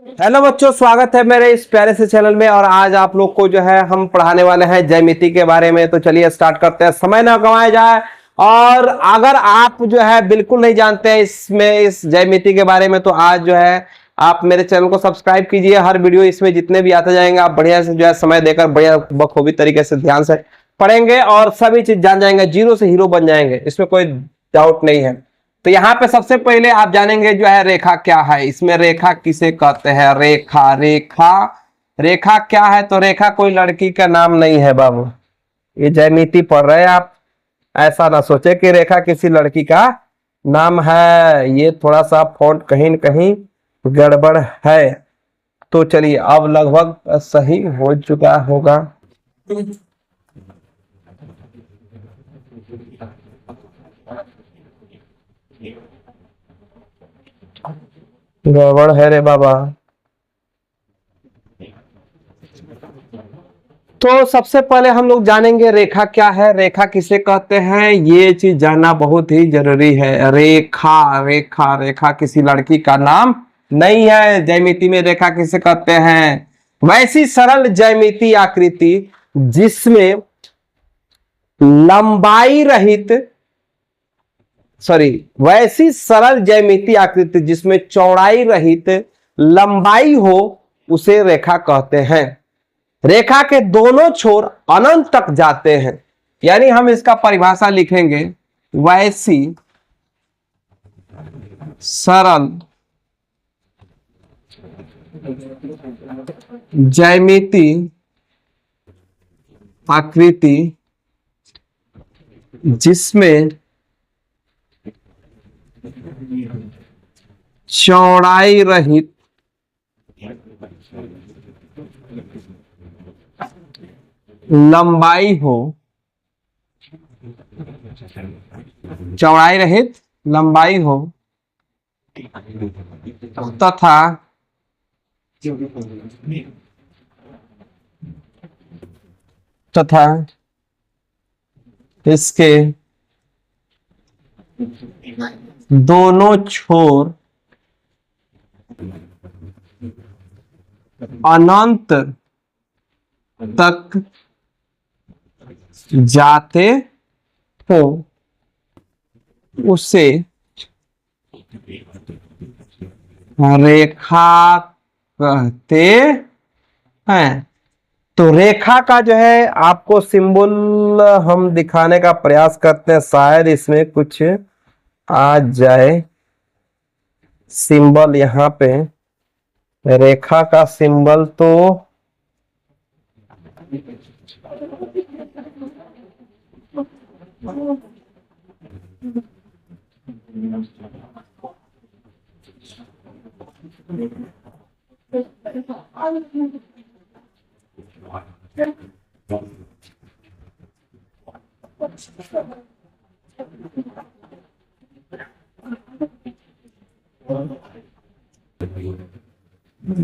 Hello बच्चों, स्वागत है मेरे इस प्यारे से चैनल में। और आज आप लोग को जो है हम पढ़ाने वाले हैं ज्यामिति के बारे में। तो चलिए स्टार्ट करते हैं, समय ना गंवाया जाए। और अगर आप जो है बिल्कुल नहीं जानते हैं इसमें इस ज्यामिति के बारे में, तो आज जो है आप मेरे चैनल को सब्सक्राइब कीजिए। हर वीडियो इसमें जितने भी आते जाएंगे आप बढ़िया से जो है समय देकर बढ़िया बखूबी तरीके से ध्यान से पढ़ेंगे और सभी चीज जान जाएंगे, जीरो से हीरो बन जाएंगे, इसमें कोई डाउट नहीं है। तो यहाँ पे सबसे पहले आप जानेंगे जो है रेखा क्या है। इसमें रेखा किसे कहते हैं? रेखा रेखा रेखा क्या है? तो रेखा कोई लड़की का नाम नहीं है बाबू। ये ज्यामिति पढ़ रहे हैं आप, ऐसा ना सोचे कि रेखा किसी लड़की का नाम है। ये थोड़ा सा फॉन्ट कहीं न कहीं गड़बड़ है। तो चलिए अब लगभग सही हो चुका होगा। गड़बड़ है रे बाबा। तो सबसे पहले हम लोग जानेंगे रेखा क्या है, रेखा किसे कहते हैं। ये चीज जानना बहुत ही जरूरी है। रेखा रेखा रेखा किसी लड़की का नाम नहीं है। ज्यामिति में रेखा किसे कहते हैं? वैसी सरल ज्यामिति आकृति जिसमें लंबाई रहित वैसी सरल ज्यामिति आकृति जिसमें चौड़ाई रहित लंबाई हो उसे रेखा कहते हैं। रेखा के दोनों छोर अनंत तक जाते हैं। यानी हम इसका परिभाषा लिखेंगे, वैसी सरल ज्यामिति आकृति जिसमें चौड़ाई रहित लंबाई हो, चौड़ाई रहित लंबाई हो तथा इसके दोनों छोर अनंत तक जाते हो उसे रेखा कहते हैं। तो रेखा का जो है आपको सिंबल हम दिखाने का प्रयास करते हैं, शायद इसमें कुछ आ जाए। सिंबल यहाँ पे रेखा का सिंबल तो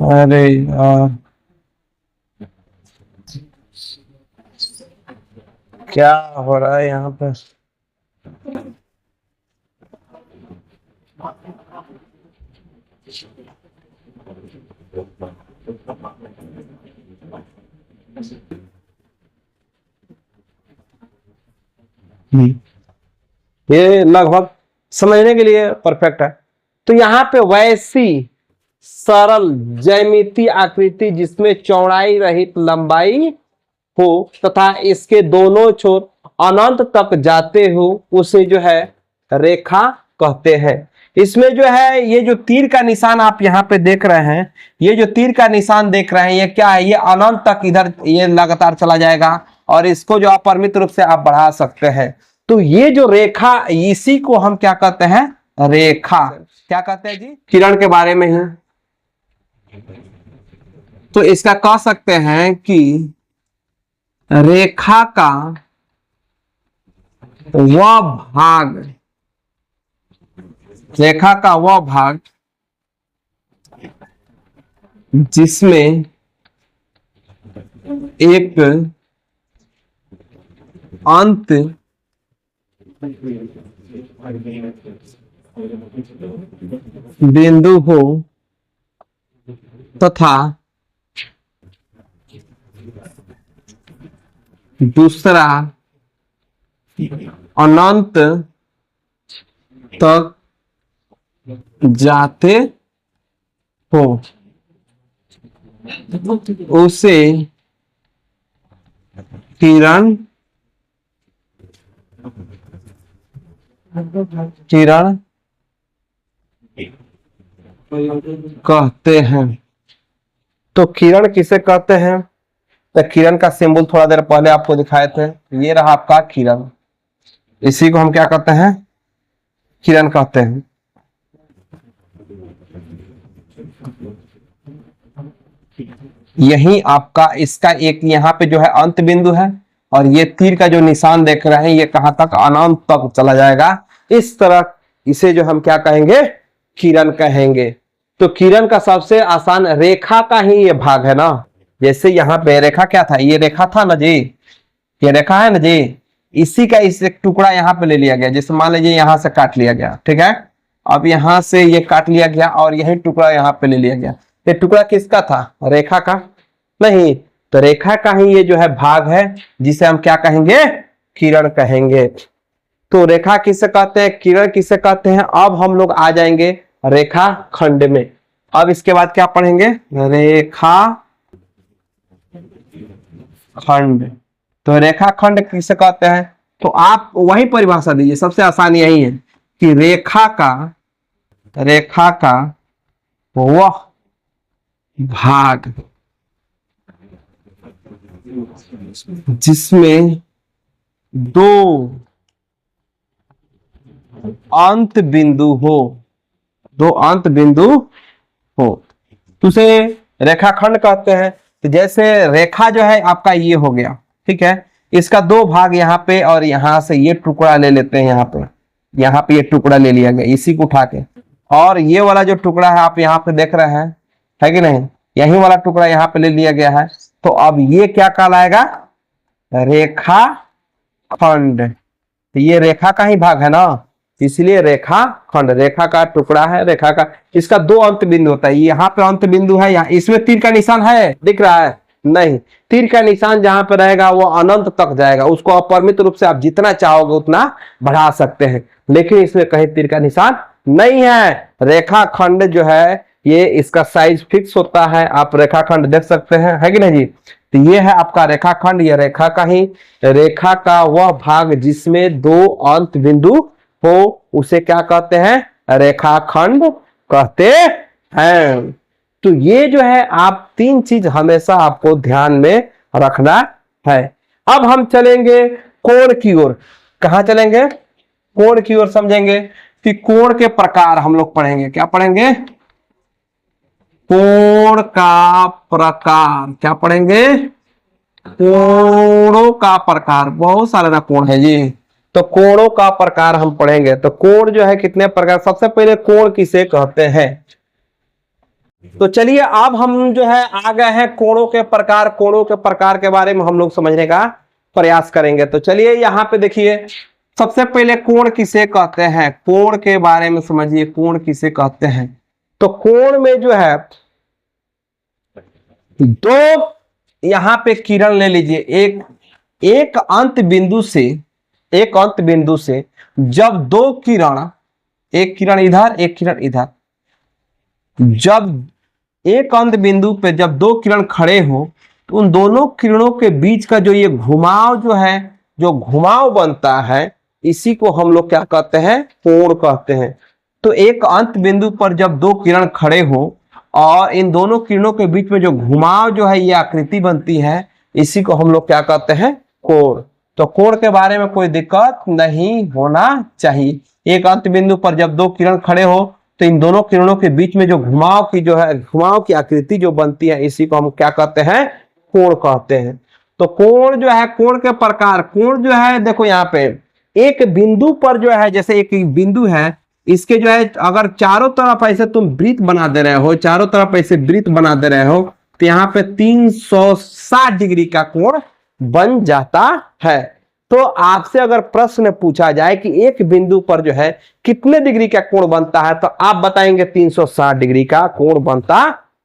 अरे यार क्या हो रहा है यहाँ पर? ये लगभग समझने के लिए परफेक्ट है। तो यहाँ पे वैसी सरल ज्यामिति आकृति जिसमें चौड़ाई रहित लंबाई हो तथा इसके दोनों छोर अनंत तक जाते हो उसे जो है रेखा कहते हैं। इसमें जो है ये जो तीर का निशान आप यहाँ पे देख रहे हैं, ये जो तीर का निशान देख रहे हैं ये क्या है? ये अनंत तक इधर ये लगातार चला जाएगा और इसको जो अपरिमित रूप से आप बढ़ा सकते हैं। तो ये जो रेखा, इसी को हम क्या कहते हैं? रेखा। क्या कहते हैं जी? किरण के बारे में है तो इसका कह सकते हैं कि रेखा का वह भाग, रेखा का वह भाग जिसमें एक अंत बिंदु हो तथा दूसरा अनंत तक जाते हो उसे किरण किरण कहते हैं। तो किरण किसे कहते हैं? तो किरण का सिंबल थोड़ा देर पहले आपको दिखाए थे, ये रहा आपका किरण। इसी को हम क्या कहते हैं? किरण कहते हैं। यही आपका इसका एक यहाँ पे जो है अंत बिंदु है, और ये तीर का जो निशान देख रहे हैं ये कहां तक? अनंत तक चला जाएगा। इस तरह इसे जो हम क्या कहेंगे? किरण कहेंगे। तो किरण का सबसे आसान रेखा का ही ये भाग है ना। जैसे यहाँ पे रेखा क्या था? ये रेखा था ना जी, ये रेखा है ना जी। इसी का इस एक टुकड़ा यहाँ पे ले लिया गया। जैसे मान लीजिए यहाँ से काट लिया गया, ठीक है। अब यहाँ से ये काट लिया गया और यही टुकड़ा यहाँ पे ले लिया गया। ये टुकड़ा किसका था? रेखा का? नहीं, तो रेखा का ही ये जो है भाग है, जिसे हम क्या कहेंगे? किरण कहेंगे। तो रेखा किसे कहते हैं? किरण किसे कहते हैं? अब हम लोग आ जाएंगे रेखा खंड में। अब इसके बाद क्या पढ़ेंगे? रेखा खंड। तो रेखा खंड किसे कहते हैं? तो आप वही परिभाषा दीजिए, सबसे आसान यही है कि रेखा का वह भाग जिसमें दो अंत बिंदु हो, दो अंत बिंदु हो, तो उसे रेखाखंड कहते हैं। तो जैसे रेखा जो है आपका ये हो गया, ठीक है। इसका दो भाग यहाँ पे, और यहाँ से ये टुकड़ा ले लेते हैं। यहाँ पे ये टुकड़ा ले लिया गया, इसी को उठा के, और ये वाला जो टुकड़ा है आप यहाँ पे देख रहे हैं, है कि नहीं? यही वाला टुकड़ा यहाँ पे ले लिया गया है। तो अब ये क्या कहलाएगा? रेखा खंड। तो ये रेखा का ही भाग है ना, इसलिए रेखा खंड। रेखा का टुकड़ा है, रेखा का, इसका दो अंत बिंदु होता है। यहाँ पे अंत बिंदु है, यहाँ इसमें तीर का निशान है, दिख रहा है? नहीं, तीर का निशान जहां पर रहेगा वो अनंत तक जाएगा। उसको अपरिमित रूप से आप जितना चाहोगे उतना बढ़ा सकते हैं, लेकिन इसमें कहीं तीर का निशान नहीं है। रेखा खंड जो है ये इसका साइज फिक्स होता है, आप रेखा खंड देख सकते हैं, है कि नहीं जी? तो ये है आपका रेखा खंड। ये रेखा का ही, रेखा का वह भाग जिसमें दो अंत बिंदु हो उसे क्या कहते हैं? रेखाखंड कहते हैं। तो ये जो है आप तीन चीज हमेशा आपको ध्यान में रखना है। अब हम चलेंगे कोण की ओर। कहां चलेंगे? कोण की ओर। समझेंगे कि कोण के प्रकार हम लोग पढ़ेंगे। क्या पढ़ेंगे? कोण का प्रकार। क्या पढ़ेंगे? कोणों का प्रकार। बहुत सारे ना कोण है जी, तो कोणों का प्रकार हम पढ़ेंगे। तो कोण जो है कितने प्रकार? सबसे पहले कोण किसे कहते हैं? तो चलिए अब हम जो है आ गए हैं कोणों के प्रकार। कोणों के प्रकार के बारे में हम लोग समझने का प्रयास करेंगे। तो चलिए यहाँ पे देखिए, सबसे पहले कोण किसे कहते हैं, कोण के बारे में समझिए। कोण किसे कहते हैं? तो कोण में जो है दो, यहाँ पे किरण ले लीजिए। एक अंत बिंदु से जब दो किरण, एक किरण इधर एक किरण इधर, जब एक अंत बिंदु पे जब दो किरण खड़े हो तो उन दोनों किरणों के बीच का जो ये घुमाव जो है, जो घुमाव बनता है, इसी को हम लोग क्या कहते हैं? कोण कहते हैं। तो एक अंत बिंदु पर जब दो किरण खड़े हो और इन दोनों किरणों के बीच में जो घुमाव जो है ये आकृति बनती है, इसी को हम लोग क्या कहते हैं? कोण। तो कोण के बारे में कोई दिक्कत नहीं होना चाहिए। एक अंत बिंदु पर जब दो किरण खड़े हो तो इन दोनों किरणों के बीच में जो घुमाव की जो है, घुमाव की आकृति जो बनती है, इसी को हम क्या कहते हैं? कोण कहते हैं। तो कोण जो है, कोण के प्रकार। कोण जो है देखो यहाँ पे एक बिंदु पर जो है, जैसे एक बिंदु है, इसके जो है अगर चारों तरफ ऐसे तुम वृत्त बना दे रहे हो, चारों तरफ ऐसे वृत्त बना दे रहे हो, तो यहाँ पे 360 डिग्री का कोण बन जाता है। तो आपसे अगर प्रश्न पूछा जाए कि एक बिंदु पर जो है कितने डिग्री का कोण बनता है, तो आप बताएंगे 360 डिग्री का कोण बनता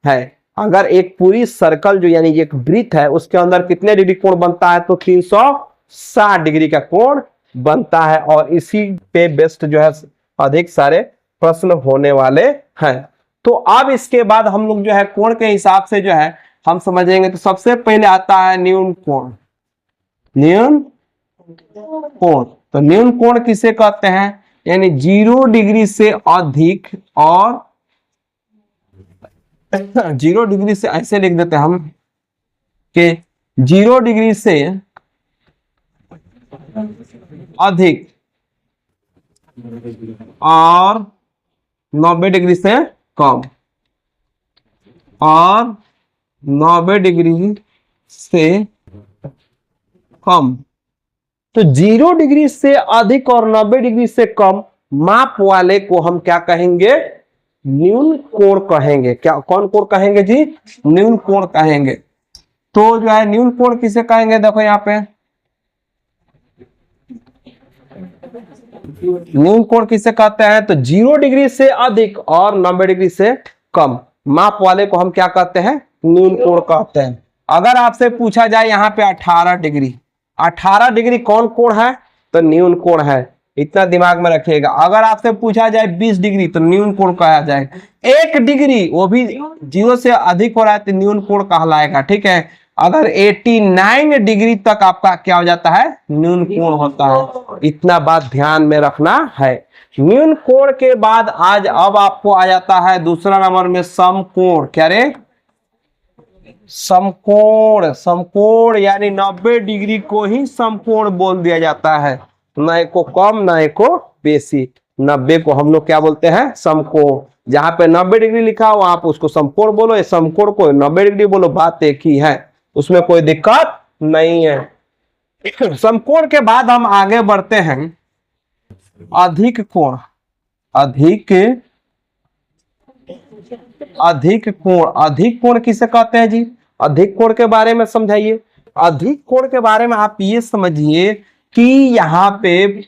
है। अगर एक पूरी सर्कल जो यानी एक वृत्त है उसके अंदर कितने डिग्री कोण बनता है, तो 360 डिग्री का कोण बनता है। और इसी पे बेस्ट जो है अधिक सारे प्रश्न होने वाले हैं। तो अब इसके बाद हम लोग जो है कोण के हिसाब से जो है हम समझेंगे। तो सबसे पहले आता है न्यून कोण। न्यून कोण, तो न्यून कोण किसे कहते हैं, यानी 0 डिग्री से अधिक और 0 डिग्री से ऐसे लिख देते हैं हम कि 0 डिग्री से अधिक और 90 डिग्री से कम, और 90 डिग्री से कम। तो 0 डिग्री से अधिक और 90 डिग्री से कम माप वाले को हम क्या कहेंगे, न्यून कोण कहेंगे। क्या, कौन कोण कहेंगे जी, न्यून कोण कहेंगे। तो जो है न्यून कोण किसे कहेंगे, देखो यहाँ पे न्यून कोण किसे कहते हैं, तो 0 डिग्री से अधिक और 90 डिग्री से कम माप वाले को हम क्या कहते हैं, न्यून कोण कहते हैं। अगर आपसे पूछा जाए यहाँ पे 18 डिग्री, 18 डिग्री कौन कोण है, तो न्यून कोण है। इतना दिमाग में रखिएगा। अगर आपसे पूछा जाए 20 डिग्री तो न्यून कोण कहा जाएगा। 1 डिग्री वो भी 0 से अधिक हो रहा है तो न्यून कोण कहलाएगा, ठीक है। अगर 89 डिग्री तक आपका क्या हो जाता है, न्यून कोण होता है। इतना बात ध्यान में रखना है। न्यून कोण के बाद आज अब आपको आ जाता है दूसरा नंबर में समकोण। क्या रे, समकोण। समकोण यानी 90 डिग्री को ही समकोण बोल दिया जाता है, न को कम न को बेसी। 90 को हम लोग क्या बोलते हैं, समकोण। जहां पे 90 डिग्री लिखा हो आप उसको समकोण बोलो, समकोण को 90 डिग्री बोलो, बात एक ही है, उसमें कोई दिक्कत नहीं है। समकोण के बाद हम आगे बढ़ते हैं अधिक कोण। अधिक कोण, अधिक कोण किसे कहते हैं जी, अधिक कोण के बारे में समझाइए। अधिक कोण के बारे में आप ये समझिए कि यहाँ पे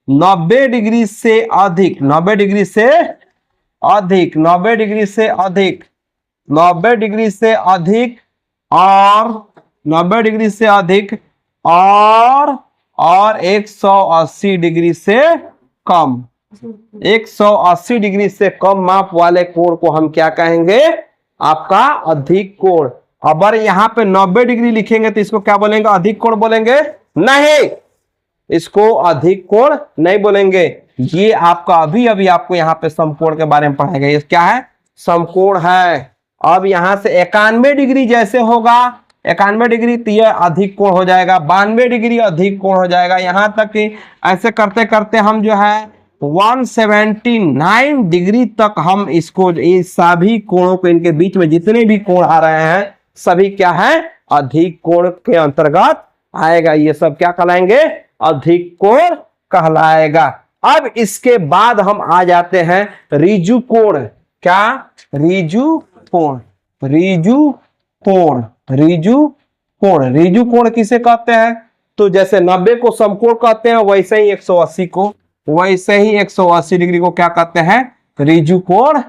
90 डिग्री से अधिक, 90 डिग्री से अधिक, 90 डिग्री से अधिक, 90 डिग्री से अधिक और 90 डिग्री से अधिक और 180 डिग्री से कम, 180 डिग्री से कम माप वाले कोण को हम क्या कहेंगे, आपका अधिक कोण। अगर यहाँ पे 90 डिग्री लिखेंगे तो इसको क्या बोलेंगे, अधिक कोण बोलेंगे? नहीं, इसको अधिक कोण नहीं बोलेंगे। ये आपका अभी आपको यहाँ पे समकोण के बारे में पढ़ाएगा। ये क्या है, समकोण है। अब यहाँ से 91 डिग्री जैसे होगा, 91 डिग्री तो यह अधिक कोण हो जाएगा, 92 डिग्री अधिक कोण हो जाएगा। यहाँ तक कि ऐसे करते करते हम जो है 179 डिग्री तक हम इसको, इस सभी कोणों को, इनके बीच में जितने भी कोण आ रहे हैं सभी क्या है, अधिक कोण के अंतर्गत आएगा। ये सब क्या कहलाएंगे, अधिक कोण कहलाएगा। अब इसके बाद हम आ जाते हैं ऋजु कोण। क्या, ऋजु कोण। ऋजु कोण, ऋजु कोण, ऋजु कोण किसे कहते हैं, तो जैसे 90 को समकोण कहते हैं वैसे ही 180 को, वैसे ही 180 डिग्री को क्या कहते हैं, ऋजु कोण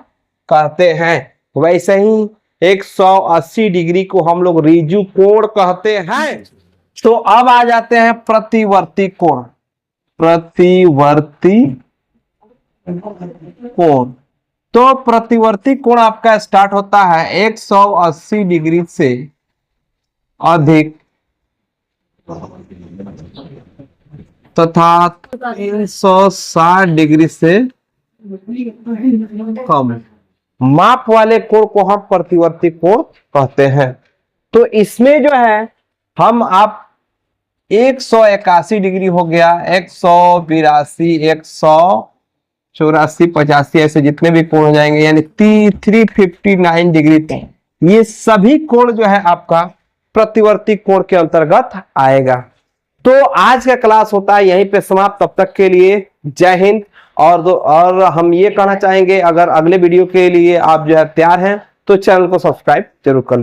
कहते हैं। वैसे ही 180 डिग्री को हम लोग ऋजु कोण कहते हैं। तो अब आ जाते हैं प्रतिवर्ती कोण। प्रतिवर्ती कोण, तो प्रतिवर्ती कोण आपका स्टार्ट होता है 180 डिग्री से अधिक तथा 360 डिग्री से कम माप वाले कोण को हम प्रतिवर्ती कोण कहते हैं। तो इसमें जो है हम आप 181 डिग्री हो गया, 182, 184, 85 ऐसे जितने भी कोण हो जाएंगे, यानी 359 डिग्री तक ये सभी कोण जो है आपका प्रतिवर्ती कोण के अंतर्गत आएगा। तो आज का क्लास होता है यहीं पे समाप्त। तब तक के लिए जय हिंद। और हम ये कहना चाहेंगे, अगर अगले वीडियो के लिए आप जो है तैयार हैं तो चैनल को सब्सक्राइब जरूर कर लीजिए।